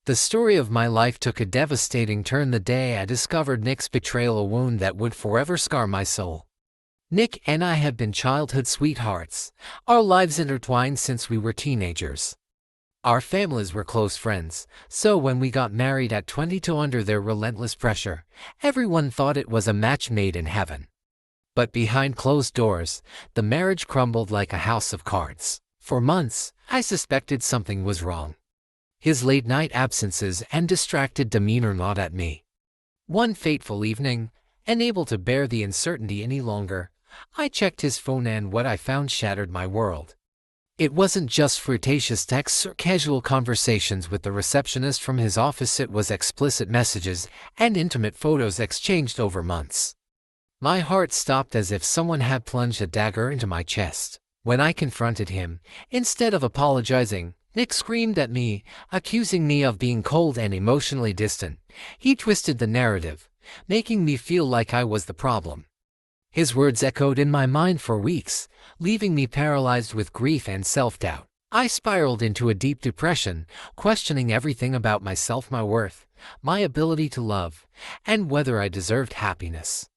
The story of my life took a devastating turn the day I discovered Nick's betrayal, a wound that would forever scar my soul. Nick and I had been childhood sweethearts, our lives intertwined since we were teenagers. Our families were close friends, so when we got married at 22 under their relentless pressure, everyone thought it was a match made in heaven. But behind closed doors, the marriage crumbled like a house of cards. For months, I suspected something was wrong. His late-night absences and distracted demeanor gnawed at me. One fateful evening, unable to bear the uncertainty any longer, I checked his phone and what I found shattered my world. It wasn't just flirtatious texts or casual conversations with the receptionist from his office, it was explicit messages and intimate photos exchanged over months. My heart stopped as if someone had plunged a dagger into my chest. When I confronted him, instead of apologizing, Nick screamed at me, accusing me of being cold and emotionally distant. He twisted the narrative, making me feel like I was the problem. His words echoed in my mind for weeks, leaving me paralyzed with grief and self-doubt. I spiraled into a deep depression, questioning everything about myself, my worth, my ability to love, and whether I deserved happiness.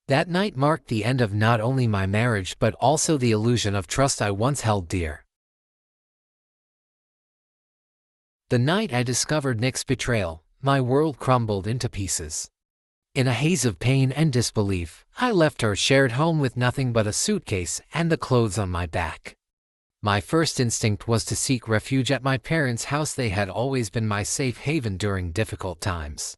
That night marked the end of not only my marriage but also the illusion of trust I once held dear. The night I discovered Nick's betrayal, my world crumbled into pieces. In a haze of pain and disbelief, I left our shared home with nothing but a suitcase and the clothes on my back. My first instinct was to seek refuge at my parents' house. They had always been my safe haven during difficult times.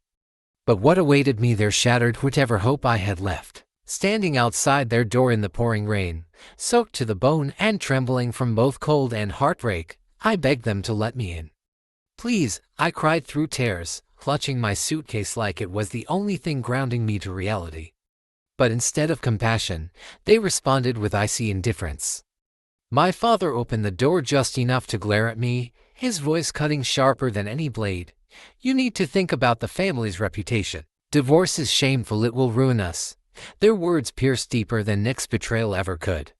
But what awaited me there shattered whatever hope I had left. Standing outside their door in the pouring rain, soaked to the bone and trembling from both cold and heartbreak, I begged them to let me in. "Please," I cried through tears, clutching my suitcase like it was the only thing grounding me to reality. But instead of compassion, they responded with icy indifference. My father opened the door just enough to glare at me, his voice cutting sharper than any blade. "You need to think about the family's reputation. Divorce is shameful, it will ruin us." Their words pierced deeper than Nick's betrayal ever could.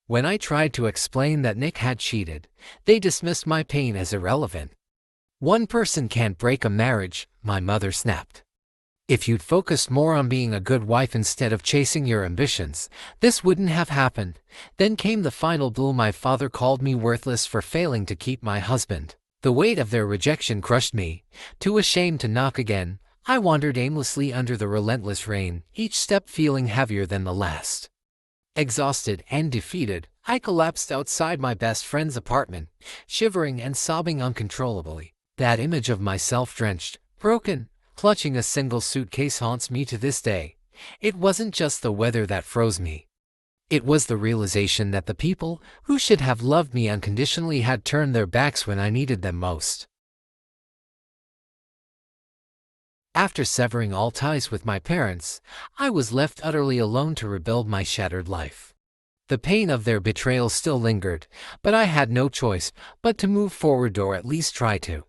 When I tried to explain that Nick had cheated, they dismissed my pain as irrelevant. "One person can't break a marriage," my mother snapped. "If you'd focused more on being a good wife instead of chasing your ambitions, this wouldn't have happened." Then came the final blow. My father called me worthless for failing to keep my husband. The weight of their rejection crushed me. Too ashamed to knock again, I wandered aimlessly under the relentless rain, each step feeling heavier than the last. Exhausted and defeated, I collapsed outside my best friend's apartment, shivering and sobbing uncontrollably. That image of myself drenched, broken, clutching a single suitcase haunts me to this day. It wasn't just the weather that froze me. It was the realization that the people who should have loved me unconditionally had turned their backs when I needed them most. After severing all ties with my parents, I was left utterly alone to rebuild my shattered life. The pain of their betrayal still lingered, but I had no choice but to move forward, or at least try to.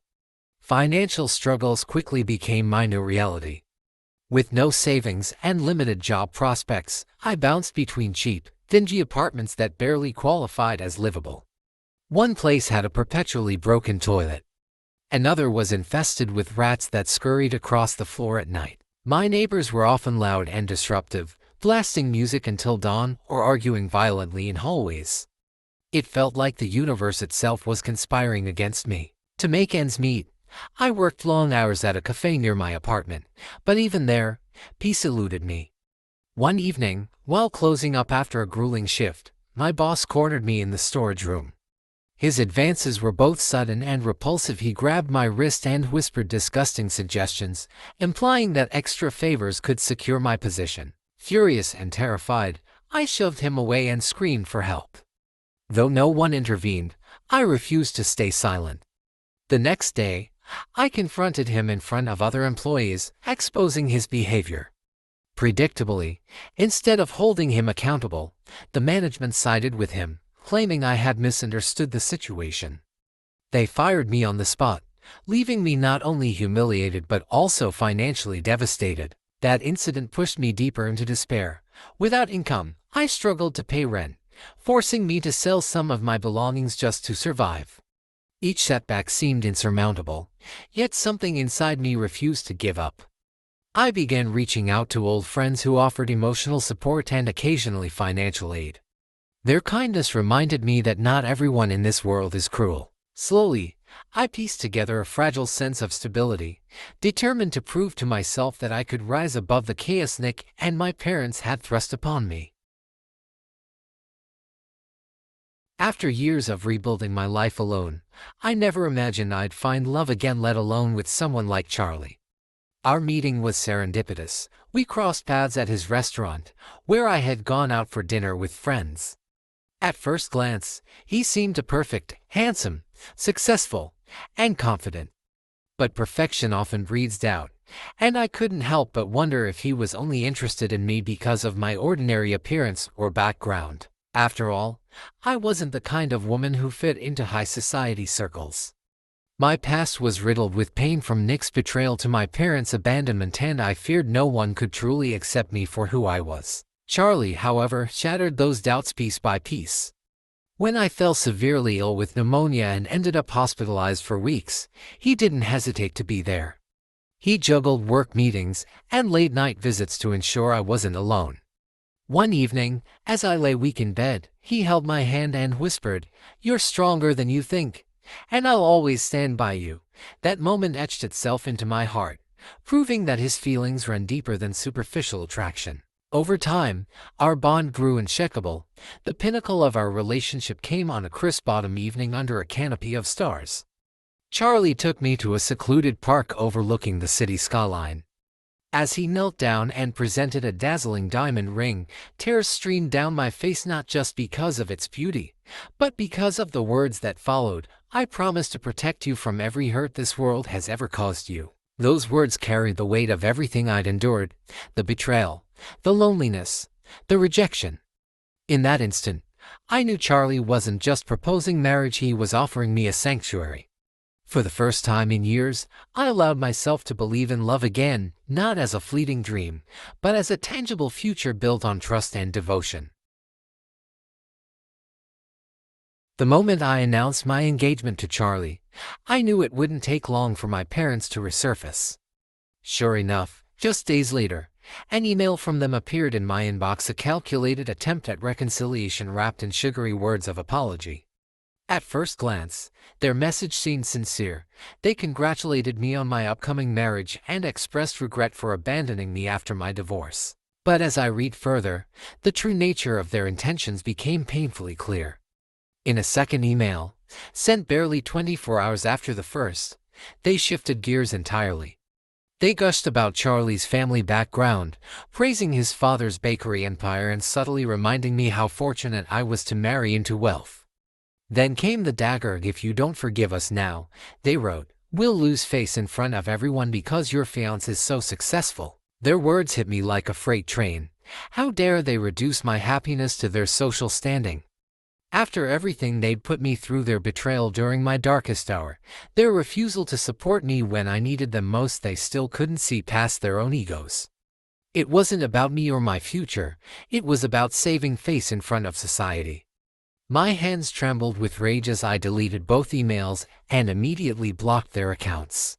Financial struggles quickly became my new reality. With no savings and limited job prospects, I bounced between cheap, dingy apartments that barely qualified as livable. One place had a perpetually broken toilet. Another was infested with rats that scurried across the floor at night. My neighbors were often loud and disruptive, blasting music until dawn or arguing violently in hallways. It felt like the universe itself was conspiring against me. To make ends meet, I worked long hours at a cafe near my apartment, but even there, peace eluded me. One evening, while closing up after a grueling shift, my boss cornered me in the storage room. His advances were both sudden and repulsive. He grabbed my wrist and whispered disgusting suggestions, implying that extra favors could secure my position. Furious and terrified, I shoved him away and screamed for help. Though no one intervened, I refused to stay silent. The next day, I confronted him in front of other employees, exposing his behavior. Predictably, instead of holding him accountable, the management sided with him, claiming I had misunderstood the situation. They fired me on the spot, leaving me not only humiliated but also financially devastated. That incident pushed me deeper into despair. Without income, I struggled to pay rent, forcing me to sell some of my belongings just to survive. Each setback seemed insurmountable, yet something inside me refused to give up. I began reaching out to old friends who offered emotional support and occasionally financial aid. Their kindness reminded me that not everyone in this world is cruel. Slowly, I pieced together a fragile sense of stability, determined to prove to myself that I could rise above the chaos Nick and my parents had thrust upon me. After years of rebuilding my life alone, I never imagined I'd find love again, let alone with someone like Charlie. Our meeting was serendipitous. We crossed paths at his restaurant, where I had gone out for dinner with friends. At first glance, he seemed a perfect, handsome, successful, and confident. But perfection often breeds doubt, and I couldn't help but wonder if he was only interested in me because of my ordinary appearance or background. After all, I wasn't the kind of woman who fit into high society circles. My past was riddled with pain, from Nick's betrayal to my parents' abandonment, and I feared no one could truly accept me for who I was. Charlie, however, shattered those doubts piece by piece. When I fell severely ill with pneumonia and ended up hospitalized for weeks, he didn't hesitate to be there. He juggled work meetings and late-night visits to ensure I wasn't alone. One evening, as I lay weak in bed, he held my hand and whispered, "You're stronger than you think, and I'll always stand by you." That moment etched itself into my heart, proving that his feelings ran deeper than superficial attraction. Over time, our bond grew unshakable. The pinnacle of our relationship came on a crisp autumn evening under a canopy of stars. Charlie took me to a secluded park overlooking the city skyline. As he knelt down and presented a dazzling diamond ring, tears streamed down my face, not just because of its beauty, but because of the words that followed. "I promise to protect you from every hurt this world has ever caused you." Those words carried the weight of everything I'd endured: the betrayal, the loneliness, the rejection. In that instant, I knew Charlie wasn't just proposing marriage, he was offering me a sanctuary. For the first time in years, I allowed myself to believe in love again, not as a fleeting dream, but as a tangible future built on trust and devotion. The moment I announced my engagement to Charlie, I knew it wouldn't take long for my parents to resurface. Sure enough, just days later, an email from them appeared in my inbox, a calculated attempt at reconciliation wrapped in sugary words of apology. At first glance, their message seemed sincere. They congratulated me on my upcoming marriage and expressed regret for abandoning me after my divorce. But as I read further, the true nature of their intentions became painfully clear. In a second email, sent barely 24 hours after the first, they shifted gears entirely. They gushed about Charlie's family background, praising his father's bakery empire and subtly reminding me how fortunate I was to marry into wealth. Then came the dagger: "If you don't forgive us now," they wrote, "we'll lose face in front of everyone because your fiancé is so successful." Their words hit me like a freight train. How dare they reduce my happiness to their social standing? After everything they'd put me through, their betrayal during my darkest hour, their refusal to support me when I needed them most, they still couldn't see past their own egos. It wasn't about me or my future, it was about saving face in front of society. My hands trembled with rage as I deleted both emails and immediately blocked their accounts.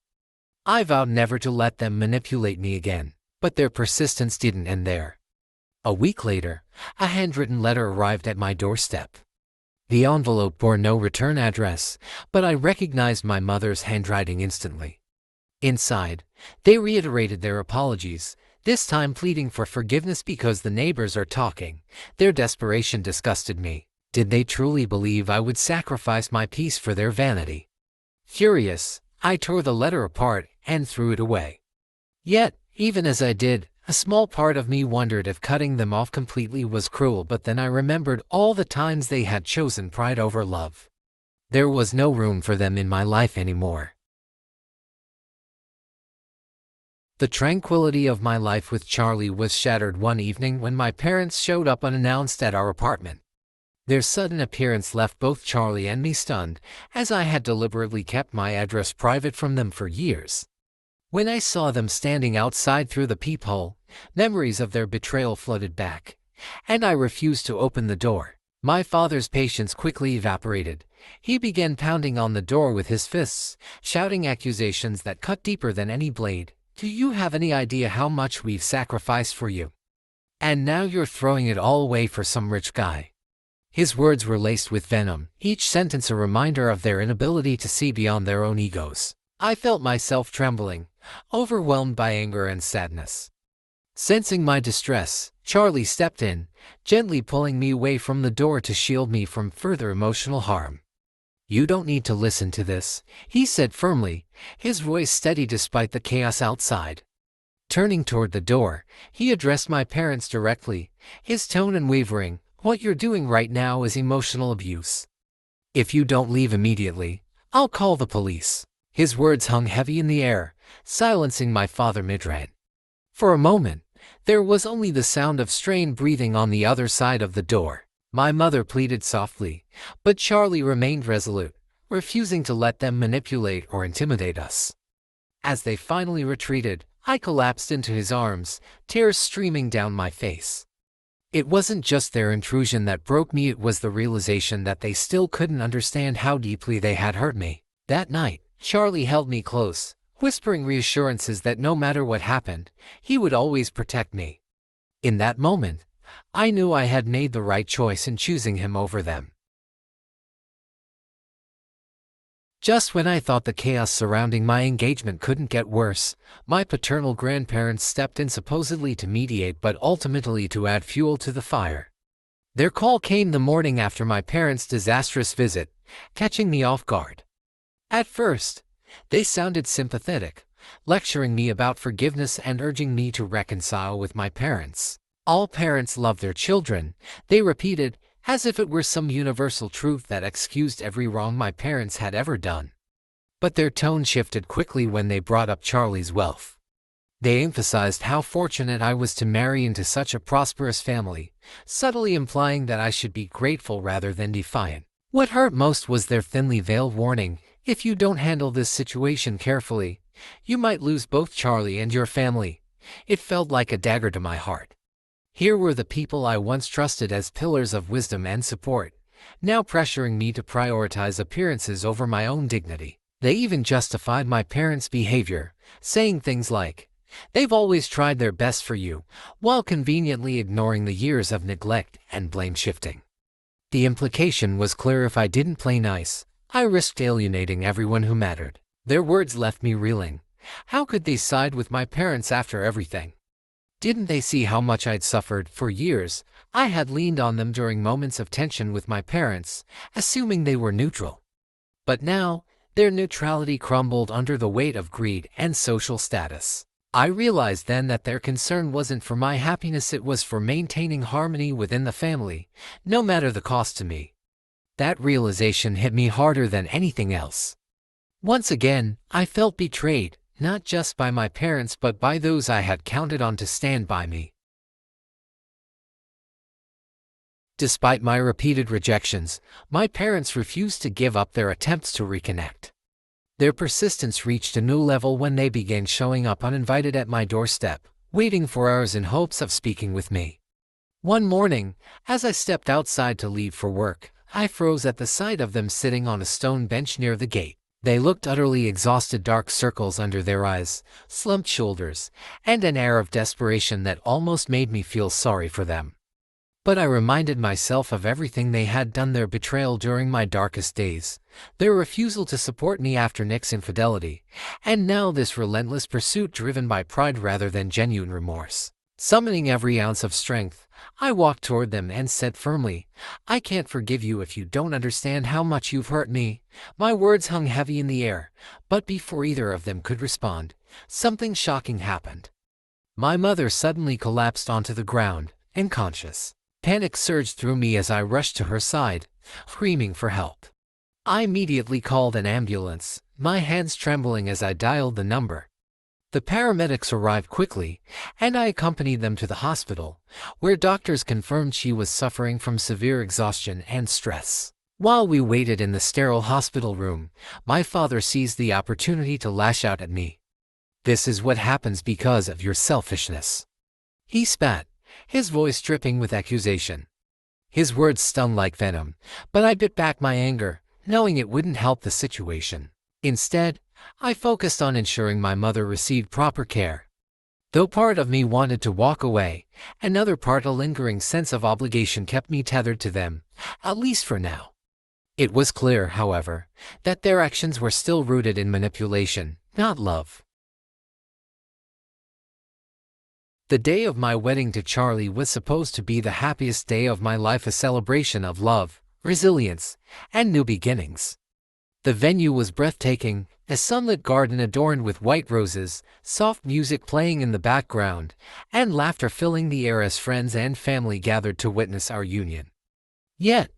I vowed never to let them manipulate me again, but their persistence didn't end there. A week later, a handwritten letter arrived at my doorstep. The envelope bore no return address, but I recognized my mother's handwriting instantly. Inside, they reiterated their apologies, this time pleading for forgiveness because the neighbors are talking. Their desperation disgusted me. Did they truly believe I would sacrifice my peace for their vanity? Furious, I tore the letter apart and threw it away. Yet, even as I did, a small part of me wondered if cutting them off completely was cruel, but then I remembered all the times they had chosen pride over love. There was no room for them in my life anymore. The tranquility of my life with Charlie was shattered one evening when my parents showed up unannounced at our apartment. Their sudden appearance left both Charlie and me stunned, as I had deliberately kept my address private from them for years. When I saw them standing outside through the peephole, memories of their betrayal flooded back, and I refused to open the door. My father's patience quickly evaporated. He began pounding on the door with his fists, shouting accusations that cut deeper than any blade. Do you have any idea how much we've sacrificed for you? And now you're throwing it all away for some rich guy. His words were laced with venom, each sentence a reminder of their inability to see beyond their own egos. I felt myself trembling, overwhelmed by anger and sadness. Sensing my distress, Charlie stepped in, gently pulling me away from the door to shield me from further emotional harm. You don't need to listen to this, he said firmly, his voice steady despite the chaos outside. Turning toward the door, he addressed my parents directly, his tone unwavering. What you're doing right now is emotional abuse. If you don't leave immediately, I'll call the police. His words hung heavy in the air, silencing my father mid-rant. For a moment, there was only the sound of strained breathing on the other side of the door. My mother pleaded softly, but Charlie remained resolute, refusing to let them manipulate or intimidate us. As they finally retreated, I collapsed into his arms, tears streaming down my face. It wasn't just their intrusion that broke me, it was the realization that they still couldn't understand how deeply they had hurt me. That night, Charlie held me close, whispering reassurances that no matter what happened, he would always protect me. In that moment, I knew I had made the right choice in choosing him over them. Just when I thought the chaos surrounding my engagement couldn't get worse, my paternal grandparents stepped in supposedly to mediate but ultimately to add fuel to the fire. Their call came the morning after my parents' disastrous visit, catching me off guard. At first, they sounded sympathetic, lecturing me about forgiveness and urging me to reconcile with my parents. All parents love their children, they repeated, as if it were some universal truth that excused every wrong my parents had ever done. But their tone shifted quickly when they brought up Charlie's wealth. They emphasized how fortunate I was to marry into such a prosperous family, subtly implying that I should be grateful rather than defiant. What hurt most was their thinly veiled warning: if you don't handle this situation carefully, you might lose both Charlie and your family. It felt like a dagger to my heart. Here were the people I once trusted as pillars of wisdom and support, now pressuring me to prioritize appearances over my own dignity. They even justified my parents' behavior, saying things like, "They've always tried their best for you," while conveniently ignoring the years of neglect and blame shifting. The implication was clear: if I didn't play nice, I risked alienating everyone who mattered. Their words left me reeling. How could they side with my parents after everything? Didn't they see how much I'd suffered? For years, I had leaned on them during moments of tension with my parents, assuming they were neutral. But now, their neutrality crumbled under the weight of greed and social status. I realized then that their concern wasn't for my happiness, it was for maintaining harmony within the family, no matter the cost to me. That realization hit me harder than anything else. Once again, I felt betrayed, not just by my parents but by those I had counted on to stand by me. Despite my repeated rejections, my parents refused to give up their attempts to reconnect. Their persistence reached a new level when they began showing up uninvited at my doorstep, waiting for hours in hopes of speaking with me. One morning, as I stepped outside to leave for work, I froze at the sight of them sitting on a stone bench near the gate. They looked utterly exhausted, dark circles under their eyes, slumped shoulders, and an air of desperation that almost made me feel sorry for them. But I reminded myself of everything they had done: their betrayal during my darkest days, their refusal to support me after Nick's infidelity, and now this relentless pursuit driven by pride rather than genuine remorse. Summoning every ounce of strength, I walked toward them and said firmly, "I can't forgive you if you don't understand how much you've hurt me." My words hung heavy in the air, but before either of them could respond, something shocking happened. My mother suddenly collapsed onto the ground, unconscious. Panic surged through me as I rushed to her side, screaming for help. I immediately called an ambulance, my hands trembling as I dialed the number. The paramedics arrived quickly, and I accompanied them to the hospital, where doctors confirmed she was suffering from severe exhaustion and stress. While we waited in the sterile hospital room, my father seized the opportunity to lash out at me. "This is what happens because of your selfishness," he spat, his voice dripping with accusation. His words stung like venom, but I bit back my anger, knowing it wouldn't help the situation. Instead, I focused on ensuring my mother received proper care. Though part of me wanted to walk away, another part, a lingering sense of obligation, kept me tethered to them, at least for now. It was clear, however, that their actions were still rooted in manipulation, not love. The day of my wedding to Charlie was supposed to be the happiest day of my life, a celebration of love, resilience, and new beginnings. The venue was breathtaking, a sunlit garden adorned with white roses, soft music playing in the background, and laughter filling the air as friends and family gathered to witness our union. Yet,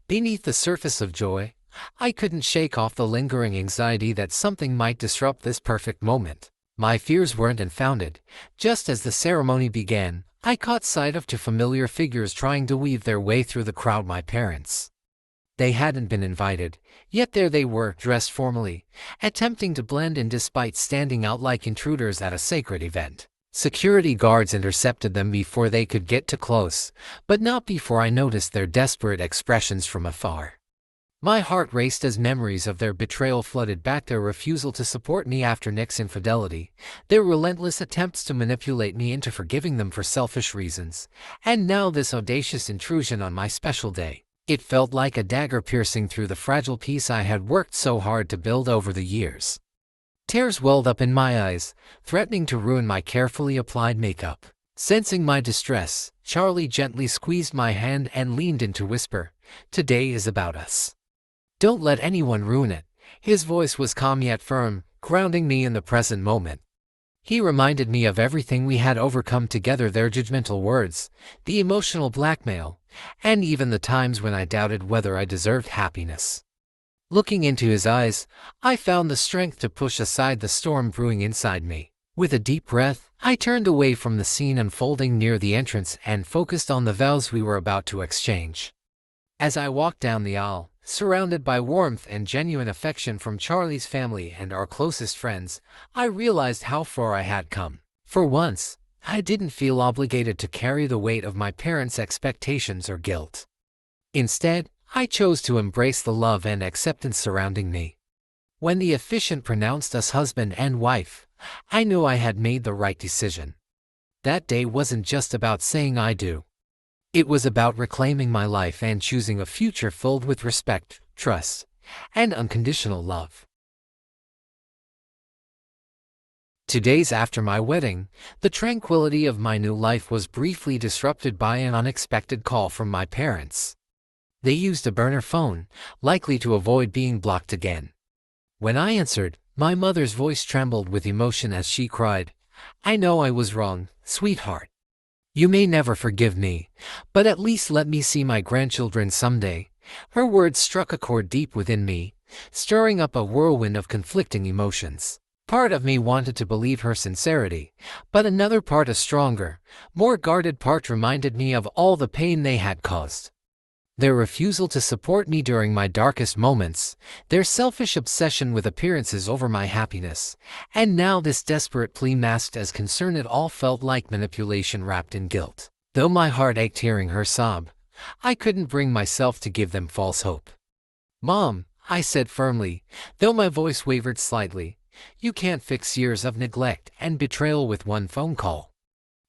beneath the surface of joy, I couldn't shake off the lingering anxiety that something might disrupt this perfect moment. My fears weren't unfounded. Just as the ceremony began, I caught sight of two familiar figures trying to weave their way through the crowd. My parents. They hadn't been invited, yet there they were, dressed formally, attempting to blend in despite standing out like intruders at a sacred event. Security guards intercepted them before they could get too close, but not before I noticed their desperate expressions from afar. My heart raced as memories of their betrayal flooded back, their refusal to support me after Nick's infidelity, their relentless attempts to manipulate me into forgiving them for selfish reasons, and now this audacious intrusion on my special day. It felt like a dagger piercing through the fragile peace I had worked so hard to build over the years. Tears welled up in my eyes, threatening to ruin my carefully applied makeup. Sensing my distress, Charlie gently squeezed my hand and leaned in to whisper, "Today is about us. Don't let anyone ruin it." His voice was calm yet firm, grounding me in the present moment. He reminded me of everything we had overcome together, their judgmental words, the emotional blackmail, and even the times when I doubted whether I deserved happiness. Looking into his eyes, I found the strength to push aside the storm brewing inside me. With a deep breath, I turned away from the scene unfolding near the entrance and focused on the vows we were about to exchange. As I walked down the aisle, surrounded by warmth and genuine affection from Charlie's family and our closest friends, I realized how far I had come. For once, I didn't feel obligated to carry the weight of my parents' expectations or guilt. Instead, I chose to embrace the love and acceptance surrounding me. When the officiant pronounced us husband and wife, I knew I had made the right decision. That day wasn't just about saying I do. It was about reclaiming my life and choosing a future filled with respect, trust, and unconditional love. 2 days after my wedding, the tranquility of my new life was briefly disrupted by an unexpected call from my parents. They used a burner phone, likely to avoid being blocked again. When I answered, my mother's voice trembled with emotion as she cried, "I know I was wrong, sweetheart. You may never forgive me, but at least let me see my grandchildren someday." Her words struck a chord deep within me, stirring up a whirlwind of conflicting emotions. Part of me wanted to believe her sincerity, but another part, a stronger, more guarded part, reminded me of all the pain they had caused. Their refusal to support me during my darkest moments, their selfish obsession with appearances over my happiness, and now this desperate plea masked as concern, it all felt like manipulation wrapped in guilt. Though my heart ached hearing her sob, I couldn't bring myself to give them false hope. "Mom," I said firmly, though my voice wavered slightly, "you can't fix years of neglect and betrayal with one phone call.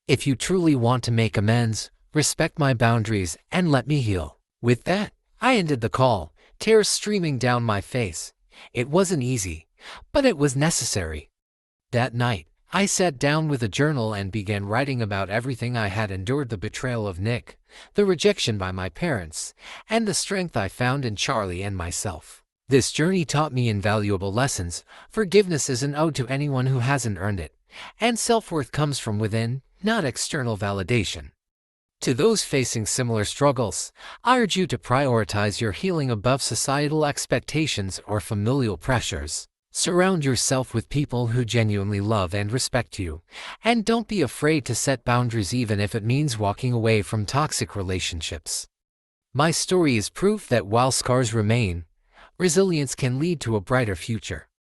If you truly want to make amends, respect my boundaries and let me heal." With that, I ended the call, tears streaming down my face. It wasn't easy, but it was necessary. That night, I sat down with a journal and began writing about everything I had endured: the betrayal of Nick, the rejection by my parents, and the strength I found in Charlie and myself. This journey taught me invaluable lessons. Forgiveness is an ode to anyone who hasn't earned it, and self-worth comes from within, not external validation. To those facing similar struggles, I urge you to prioritize your healing above societal expectations or familial pressures. Surround yourself with people who genuinely love and respect you, and don't be afraid to set boundaries even if it means walking away from toxic relationships. My story is proof that while scars remain, resilience can lead to a brighter future.